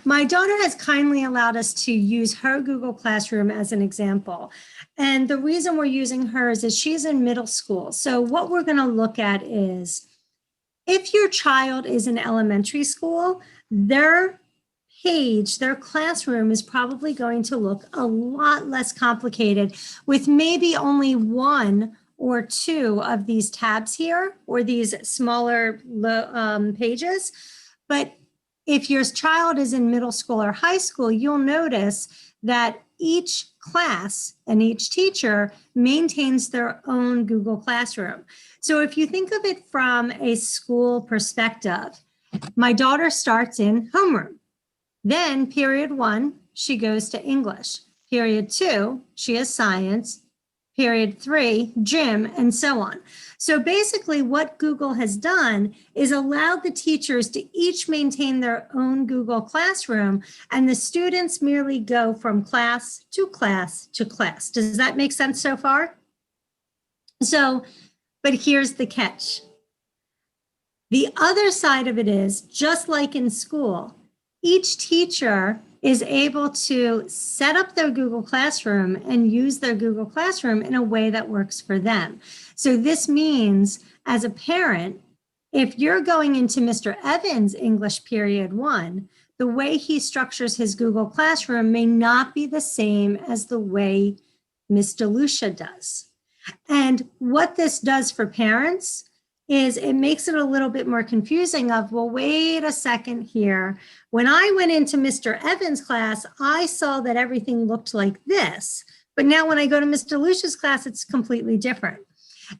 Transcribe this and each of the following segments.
My daughter has kindly allowed us to use her Google Classroom as an example. And the reason we're using hers is she's in middle school. So what we're going to look at is if your child is in elementary school, their page, their classroom is probably going to look a lot less complicated with maybe only one or two of these tabs here or these smaller pages. But if your child is in middle school or high school, you'll notice that each class and each teacher maintains their own Google Classroom. So if you think of it from a school perspective, my daughter starts in homeroom. Then period 1, she goes to English. Period 2, she has science. Period 3, gym, and so on. So basically what Google has done is allowed the teachers to each maintain their own Google Classroom, and the students merely go from class to class to class. Does that make sense so far? So, but here's the catch. The other side of it is, just like in school, each teacher is able to set up their Google Classroom and use their Google Classroom in a way that works for them. So this means, as a parent, if you're going into Mr. Evans' English period 1, the way he structures his Google Classroom may not be the same as the way Ms. DeLucia does. And what this does for parents is it makes it a little bit more confusing of, well, wait a second here. When I went into Mr. Evans' class, I saw that everything looked like this. But now when I go to Ms. DeLucia's class, it's completely different.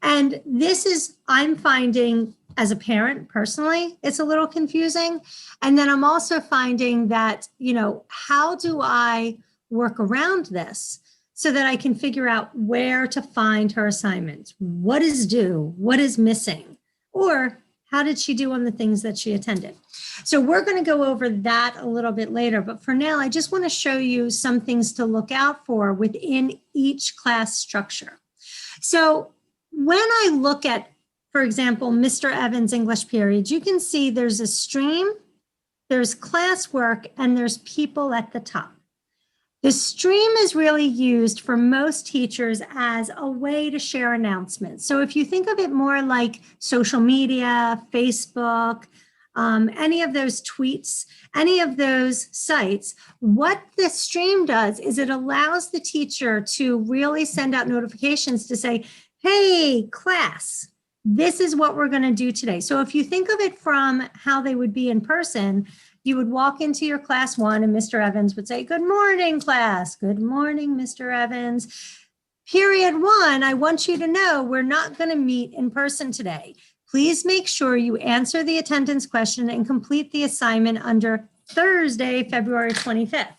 And this is, I'm finding as a parent personally, it's a little confusing. And then I'm also finding that, how do I work around this so that I can figure out where to find her assignments? What is due? What is missing? Or how did she do on the things that she attended? So we're going to go over that a little bit later. But for now, I just want to show you some things to look out for within each class structure. So when I look at, for example, Mr. Evans' English period, you can see there's a stream, there's classwork, and there's people at the top. The stream is really used for most teachers as a way to share announcements. So if you think of it more like social media, Facebook, any of those tweets, any of those sites, what the stream does is it allows the teacher to really send out notifications to say, hey, class, this is what we're going to do today. So if you think of it from how they would be in person, you would walk into your class 1 and Mr. Evans would say, good morning, class. Good morning, Mr. Evans. Period 1, I want you to know we're not going to meet in person today. Please make sure you answer the attendance question and complete the assignment under Thursday, February 25th.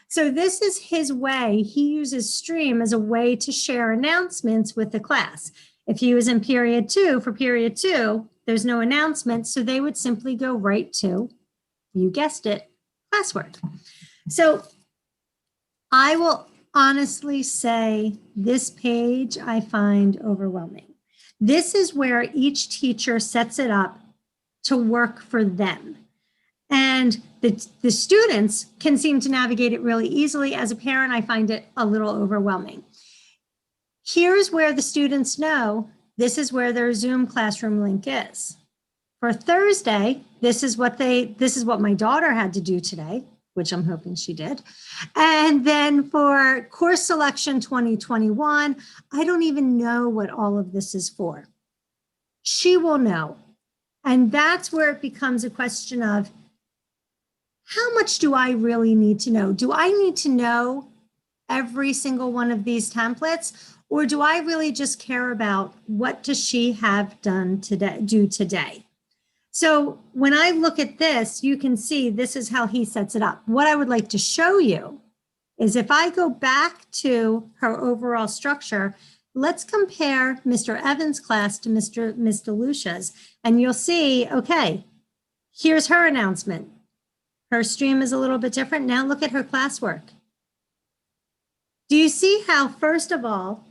So this is his way. He uses Stream as a way to share announcements with the class. If he was in period 2, for period 2, there's no announcement, so they would simply go right to, you guessed it, classwork. So I will honestly say this page I find overwhelming. This is where each teacher sets it up to work for them. And the students can seem to navigate it really easily. As a parent, I find it a little overwhelming. Here's where the students know this is where their Zoom classroom link is. For Thursday, this is what my daughter had to do today, which I'm hoping she did. And then for course selection 2021, I don't even know what all of this is for. She will know. And that's where it becomes a question of, how much do I really need to know? Do I need to know every single one of these templates? Or do I really just care about what does she have done today, do today? So when I look at this, you can see this is how he sets it up. What I would like to show you is if I go back to her overall structure, let's compare Mr. Evans' class to Ms. DeLucia's, and you'll see, okay, here's her announcement. Her stream is a little bit different. Now look at her classwork. Do you see how, first of all,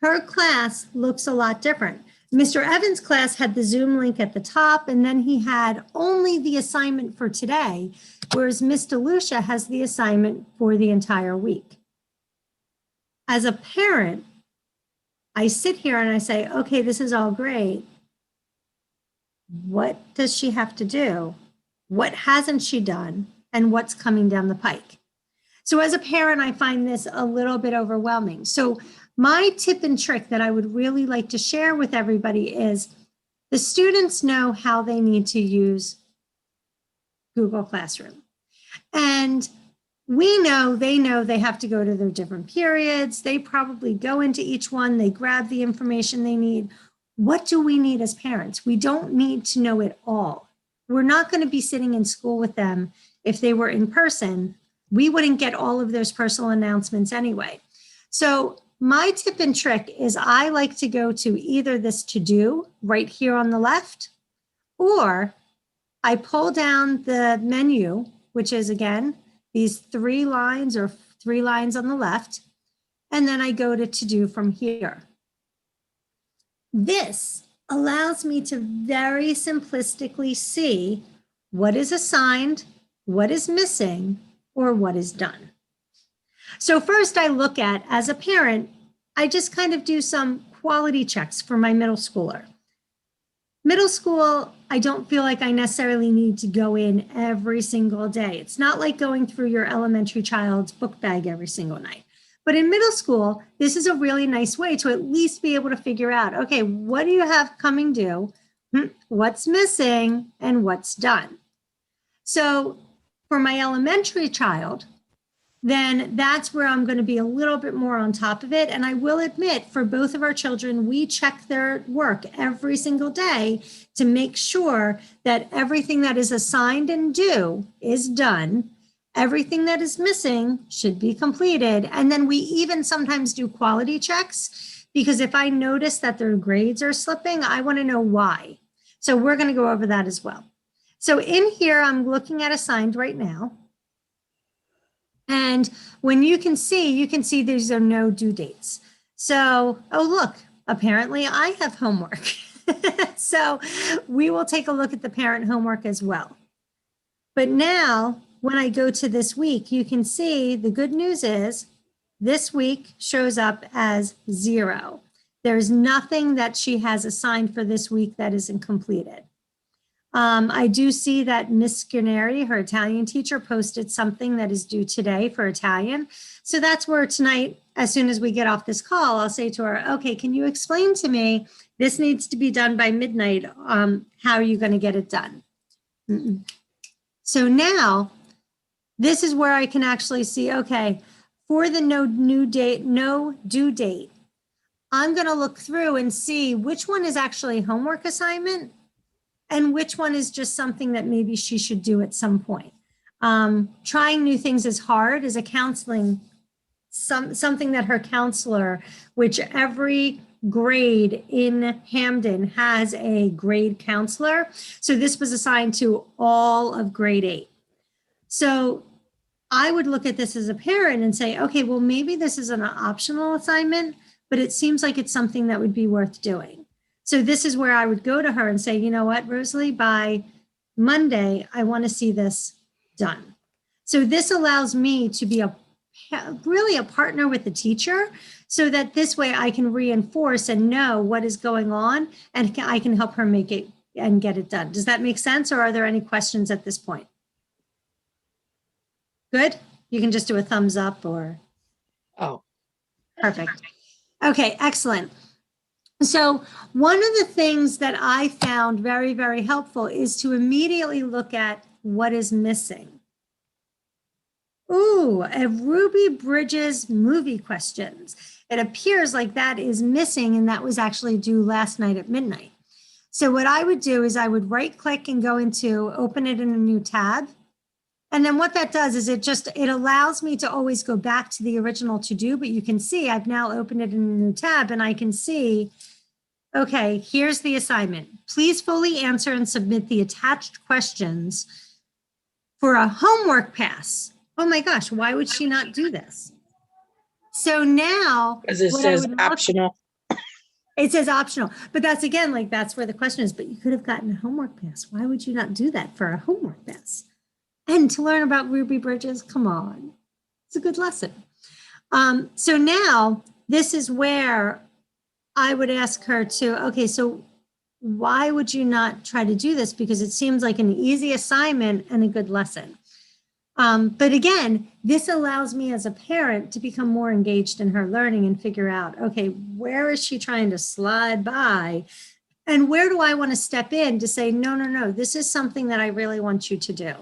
her class looks a lot different? Mr. Evans' class had the Zoom link at the top, and then he had only the assignment for today. whereas Miss DeLucia has the assignment for the entire week. As a parent, I sit here and I say, okay, this is all great. What does she have to do? What hasn't she done? And what's coming down the pike? So as a parent, I find this a little bit overwhelming. So my tip and trick that I would really like to share with everybody is the students know how they need to use Google Classroom. And we know they have to go to their different periods. They probably go into each one, they grab the information they need. What do we need as parents? We don't need to know it all. We're not going to be sitting in school with them. If they were in person, we wouldn't get all of those personal announcements anyway. So my tip and trick is I like to go to either this to do right here on the left, or I pull down the menu, which is again, these 3 lines or 3 lines on the left, and then I go to do from here. This allows me to very simplistically see what is assigned, what is missing, or what is done. So first I look at, as a parent, I just kind of do some quality checks for my middle schooler. Middle school, I don't feel like I necessarily need to go in every single day. It's not like going through your elementary child's book bag every single night. But in middle school, this is a really nice way to at least be able to figure out, okay, what do you have coming due? What's missing and what's done? So for my elementary child, then that's where I'm going to be a little bit more on top of it. And I will admit, for both of our children, we check their work every single day to make sure that everything that is assigned and due is done. Everything that is missing should be completed. And then we even sometimes do quality checks, because if I notice that their grades are slipping, I want to know why. So we're going to go over that as well. So in here, I'm looking at assigned right now. And when you can see these are no due dates. So, oh, look, apparently I have homework. So we will take a look at the parent homework as well. But now when I go to this week, you can see the good news is this week shows up as 0. There's nothing that she has assigned for this week that isn't completed. I do see that Miss Scaneri, her Italian teacher, posted something that is due today for Italian. So that's where tonight, as soon as we get off this call, I'll say to her, okay, can you explain to me, this needs to be done by midnight. How are you going to get it done? So now this is where I can actually see, okay, for the no due date, I'm going to look through and see which one is actually homework assignment and which one is just something that maybe she should do at some point. Trying new things is hard. As a counseling, something that her counselor, which every grade in Hamden has a grade counselor. So this was assigned to all of grade 8. So I would look at this as a parent and say, okay, well, maybe this is an optional assignment, but it seems like it's something that would be worth doing. So this is where I would go to her and say, you know what, Rosalie, by Monday, I want to see this done. So this allows me to be really a partner with the teacher, so that this way I can reinforce and know what is going on, and I can help her make it and get it done. Does that make sense? Or are there any questions at this point? Good. You can just do a thumbs up or. Oh, Perfect. Okay, excellent. So one of the things that I found very, very helpful is to immediately look at what is missing. Ooh, a Ruby Bridges movie questions. It appears like that is missing, and that was actually due last night at midnight. So what I would do is I would right click and go into open it in a new tab. And then what that does is it allows me to always go back to the original to do, but you can see I've now opened it in a new tab, and I can see, okay, here's the assignment. Please fully answer and submit the attached questions for a homework pass. Oh my gosh, why would she not do this? So now, because it says optional. It says optional, but that's again, that's where the question is, but you could have gotten a homework pass. Why would you not do that for a homework pass? And to learn about Ruby Bridges, come on, it's a good lesson. So now this is where I would ask her to, okay, so why would you not try to do this? Because it seems like an easy assignment and a good lesson. But again, this allows me as a parent to become more engaged in her learning and figure out, okay, where is she trying to slide by? And where do I want to step in to say, no, no, no, this is something that I really want you to do.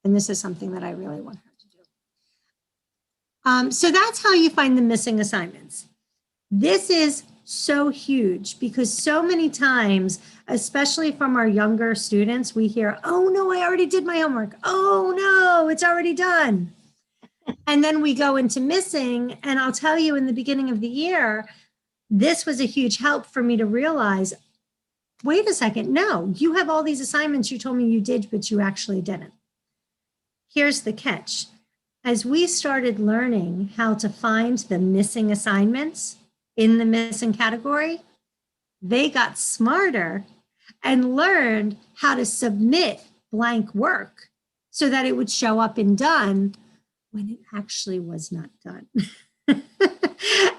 And this is something that I really want her to do. So that's how you find the missing assignments. This is so huge because so many times, especially from our younger students, we hear, oh no, I already did my homework. Oh no, it's already done. And then we go into missing. And I'll tell you, in the beginning of the year, this was a huge help for me to realize, wait a second, no, you have all these assignments you told me you did, but you actually didn't. Here's the catch. As we started learning how to find the missing assignments in the missing category, they got smarter and learned how to submit blank work so that it would show up in done when it actually was not done.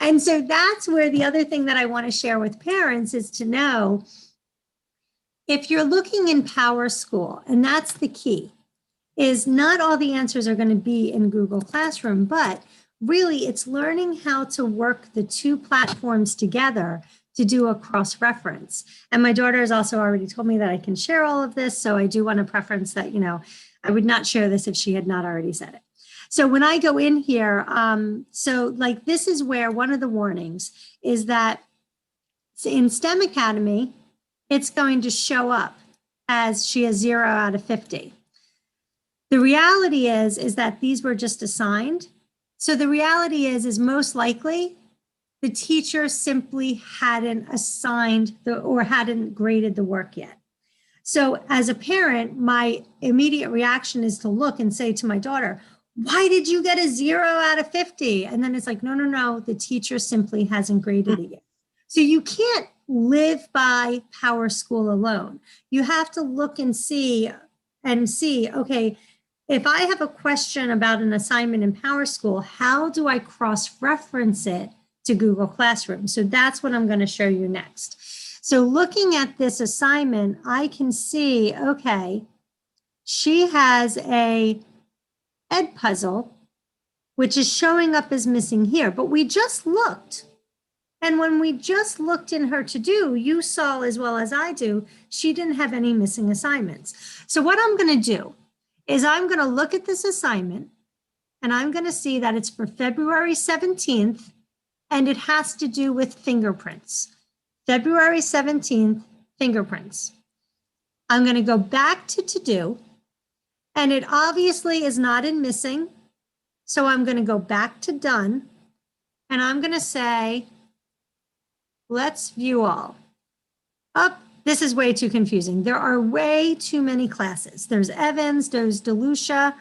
And so that's where the other thing that I want to share with parents is to know, if you're looking in PowerSchool, and that's the key, is not all the answers are going to be in Google Classroom, but really it's learning how to work the two platforms together to do a cross-reference. And my daughter has also already told me that I can share all of this. So I do want to preference that, I would not share this if she had not already said it. So when I go in here, this is where one of the warnings is that in STEM Academy, it's going to show up as she has 0 out of 50. The reality is that these were just assigned. So the reality is most likely the teacher simply hadn't assigned or hadn't graded the work yet. So as a parent, my immediate reaction is to look and say to my daughter, why did you get a 0 out of 50? And then it's like, no, no, no, the teacher simply hasn't graded it yet. So you can't live by PowerSchool alone. You have to look and see, okay, if I have a question about an assignment in PowerSchool, how do I cross-reference it to Google Classroom? So that's what I'm going to show you next. So looking at this assignment, I can see, okay, she has a Edpuzzle, which is showing up as missing here, but we just looked. And when we just looked in her to-do, you saw as well as I do, she didn't have any missing assignments. So what I'm going to do is I'm going to look at this assignment and I'm going to see that it's for February 17th and it has to do with fingerprints. February 17th, fingerprints. I'm going to go back to do, and it obviously is not in missing. So I'm going to go back to done and I'm going to say, let's view all. This is way too confusing. There are way too many classes. There's Evans, there's DeLucia.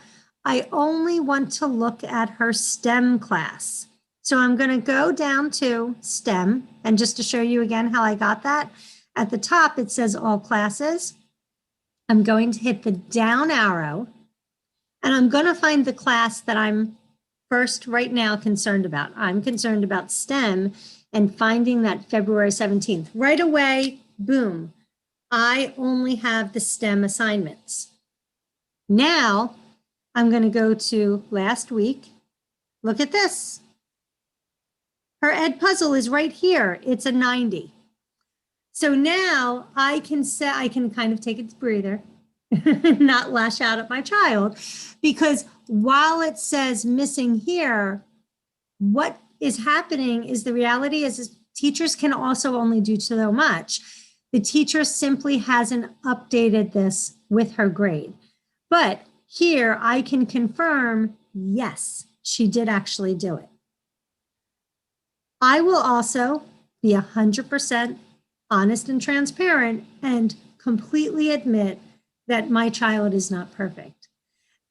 I only want to look at her STEM class. So I'm going to go down to STEM. And just to show you again how I got that, at the top, it says all classes. I'm going to hit the down arrow and I'm going to find the class that I'm first right now concerned about. I'm concerned about STEM and finding that February 17th. Right away, boom, I only have the STEM assignments. Now, I'm going to go to last week. Look at this. Her Edpuzzle is right here. It's a 90. So now I can kind of take a breather, not lash out at my child, because while it says missing here, what is happening is the reality is teachers can also only do so much. The teacher simply hasn't updated this with her grade. But here I can confirm, yes, she did actually do it. I will also be 100% honest and transparent and completely admit that my child is not perfect.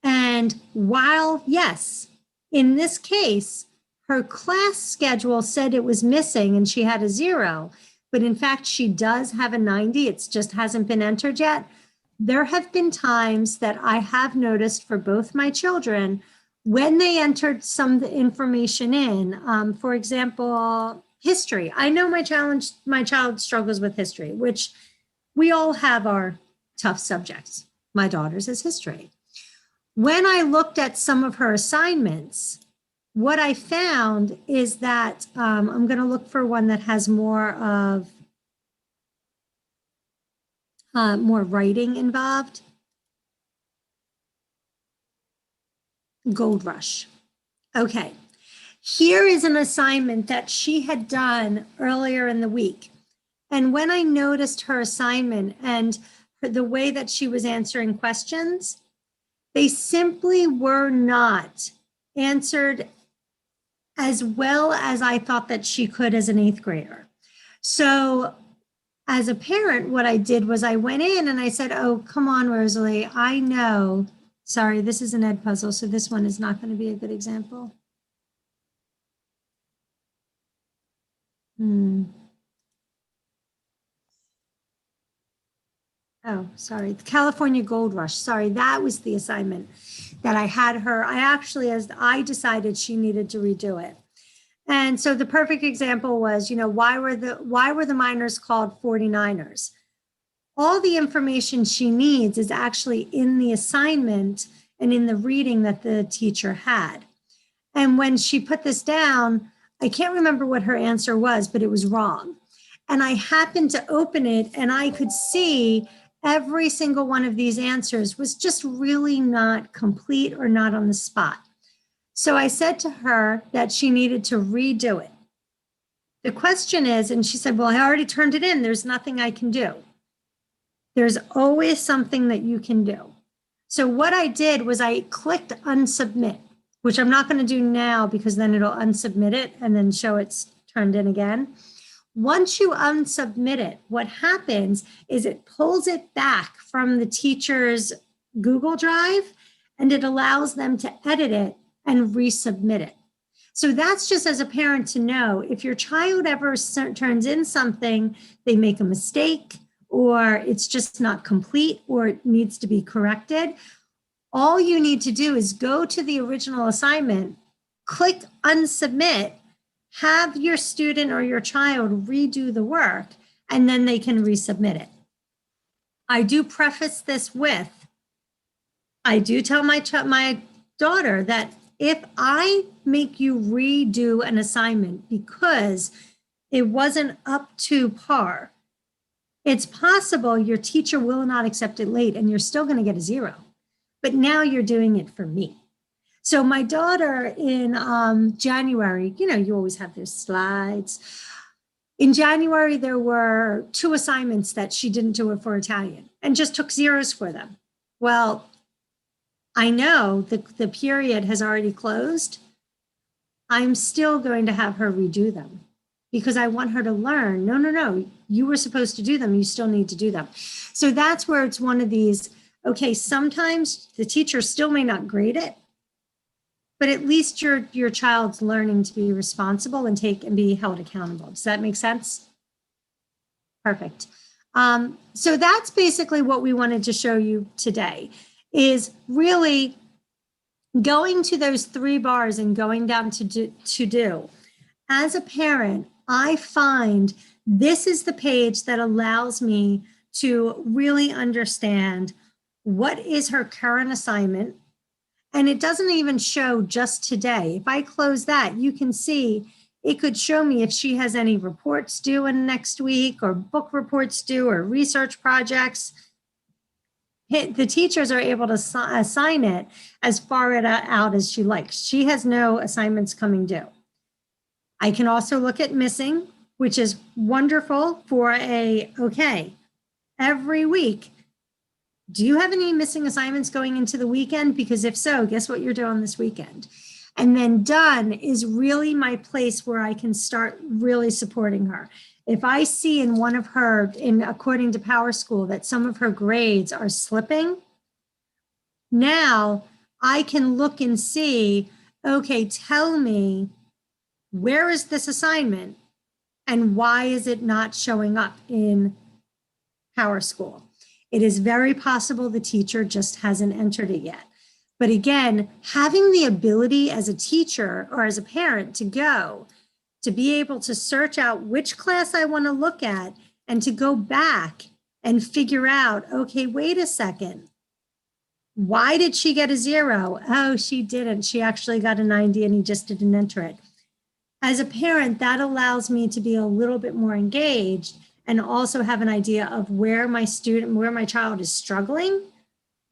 And while, yes, in this case, her class schedule said it was missing and she had a 0, but in fact, she does have a 90. It just hasn't been entered yet. there have been times that I have noticed for both my children when they entered some of the information in, for example, history. I know my child struggles with history, which we all have our tough subjects. My daughter's is history. When I looked at some of her assignments, what I found is that I'm going to look for one that has more of more writing involved. Gold Rush. Okay, here is an assignment that she had done earlier in the week. And when I noticed her assignment and the way that she was answering questions, they simply were not answered as well as I thought that she could as an 8th grader. So as a parent, what I did was I went in and I said, oh, come on, Rosalie, I know. Sorry, this is an ed puzzle, so this one is not going to be a good example. Oh, sorry, the California Gold Rush. Sorry, that was the assignment that I had her. I decided she needed to redo it. And so the perfect example was, why were the miners called 49ers? All the information she needs is actually in the assignment and in the reading that the teacher had. And when she put this down, I can't remember what her answer was, but it was wrong. And I happened to open it and I could see every single one of these answers was just really not complete or not on the spot. So I said to her that she needed to redo it. The question is, and she said, well, I already turned it in. There's nothing I can do. There's always something that you can do. So what I did was I clicked unsubmit, which I'm not going to do now because then it'll unsubmit it and then show it's turned in again. Once you unsubmit it, what happens is it pulls it back from the teacher's Google Drive and it allows them to edit it and resubmit it. So that's just as a parent to know if your child ever turns in something, they make a mistake or it's just not complete or it needs to be corrected. All you need to do is go to the original assignment, click unsubmit, have your student or your child redo the work, and then they can resubmit it. I do preface this with, I do tell my daughter that if I make you redo an assignment because it wasn't up to par, it's possible your teacher will not accept it late and you're still going to get a 0. But now you're doing it for me. So my daughter in January, you always have those slides. In January, there were 2 assignments that she didn't do it for Italian and just took 0s for them. Well, I know the period has already closed. I'm still going to have her redo them because I want her to learn, no, you were supposed to do them. You still need to do them. So that's where it's one of these, okay, sometimes the teacher still may not grade it, but at least your child's learning to be responsible and be held accountable. Does that make sense? Perfect. So that's basically what we wanted to show you today, is really going to those 3 bars and going down to do. As a parent, I find this is the page that allows me to really understand what is her current assignment. And it doesn't even show just today. If I close that, you can see it could show me if she has any reports due in next week or book reports due or research projects. The teachers are able to assign it as far out as she likes. She has no assignments coming due. I can also look at missing, which is wonderful for okay, every week. Do you have any missing assignments going into the weekend? Because if so, guess what you're doing this weekend? And then done is really my place where I can start really supporting her. If I see in one of her, according to PowerSchool, that some of her grades are slipping, now I can look and see, okay, tell me, where is this assignment and why is it not showing up in PowerSchool? It is very possible the teacher just hasn't entered it yet. But again, having the ability as a teacher or as a parent to be able to search out which class I want to look at and to go back and figure out, okay, wait a second. Why did she get a 0? Oh, she didn't. She actually got a 90 and he just didn't enter it. As a parent, that allows me to be a little bit more engaged and also have an idea of where my child is struggling,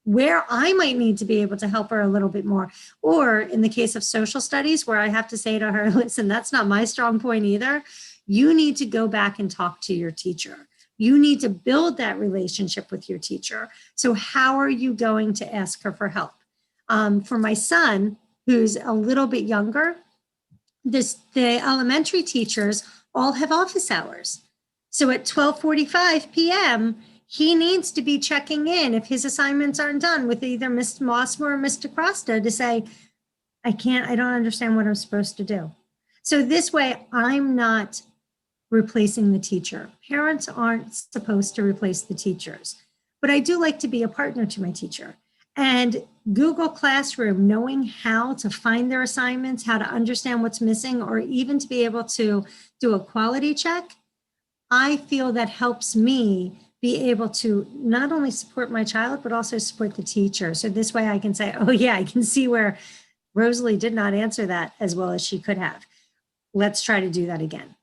where I might need to be able to help her a little bit more. Or in the case of social studies, where I have to say to her, listen, that's not my strong point either. You need to go back and talk to your teacher. You need to build that relationship with your teacher. So how are you going to ask her for help? For my son, who's a little bit younger, the elementary teachers all have office hours. So at 12:45 p.m., he needs to be checking in if his assignments aren't done with either Mr. Mossmer or Mr. Costa to say, I don't understand what I'm supposed to do. So this way, I'm not replacing the teacher. Parents aren't supposed to replace the teachers, but I do like to be a partner to my teacher. And Google Classroom, knowing how to find their assignments, how to understand what's missing, or even to be able to do a quality check, I feel that helps me be able to not only support my child, but also support the teacher. So this way I can say, oh yeah, I can see where Rosalie did not answer that as well as she could have. Let's try to do that again.